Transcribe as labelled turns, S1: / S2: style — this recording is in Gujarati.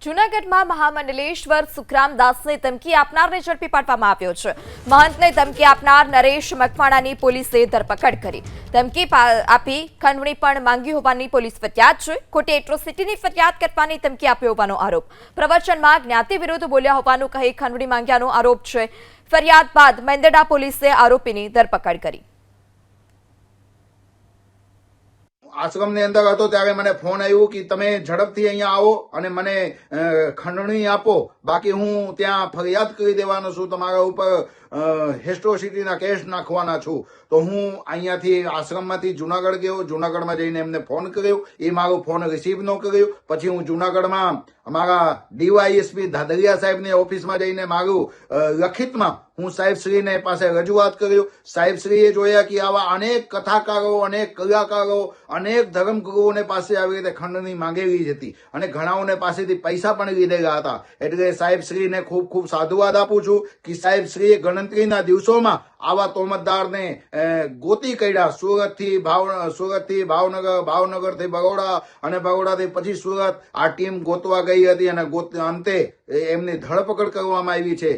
S1: જૂનાગઢમાં મહામંડલેશ્વર સુખરામદાસને ધમકી આપનારને ઝડપી પાડવામાં આવ્યો છે। મહંતને ધમકી આપનાર નરેશ મકવાણાની પોલીસે ધરપકડ કરી। ધમકી આપી ખંડણી પણ માંગી હોવાની પોલીસ ફરિયાદ છે। ખોટી એટ્રોસિટીની ફરિયાદ કરવાની ધમકી આપ્યો હોવાનો આરોપ। પ્રવચનમાં જ્ઞાતિ વિરુદ્ધ બોલ્યા હોવાનું કહી ખંડણી માંગ્યાનો આરોપ છે। ફરિયાદ બાદ મેંદરડા પોલીસે આરોપીની ધરપકડ કરી।
S2: આશ્રમ ની અંદર હતો ત્યારે મને ફોન આવ્યો કે તમે ઝડપથી અહીંયા આવો અને મને ખંડણી આપો, બાકી હું ત્યાં ફરિયાદ કરી દેવાનો છું, તમારા ઉપર હેસ્ટ્રોસિટીના કેસ નાખવાના છું। તો હું અહીંયાથી આશ્રમમાંથી જુનાગઢ ગયો। જુનાગઢમાં જઈને એમને ફોન કર્યો, એ મારો ફોન રિસીવ ન કર્યો। પછી હું જુનાગઢમાં અમારા ડીવાયએસપી ધાદરિયા સાહેબની ઓફિસમાં જઈને મારું લખિતમાં હું સાહેબશ્રીને પાસે રજૂઆત કર્યો। સાહેબશ્રીએ જોયા કે આવા અનેક કથાકારો, અનેક કલાકારો, અનેક ધર્મગુરુઓને પાસે આવી રીતે ખંડણી માંગેલી હતી અને ઘણાઓને પાસેથી પૈસા પણ લીધેલા હતા। એટલે સાહેબશ્રીને ખૂબ ખૂબ સાધુવાદ આપું છું કે સાહેબશ્રીએ ગણતરીના દિવસોમાં આવા તોમતદારને ગોતી કાઢ્યા। સુરતથી ભાવનગર, ભાવનગરથી બરોડા અને બરોડાથી પછી સુરત આ ટીમ ગોતવા ગઈ હતી અને અંતે એમની ધરપકડ કરવામાં આવી છે।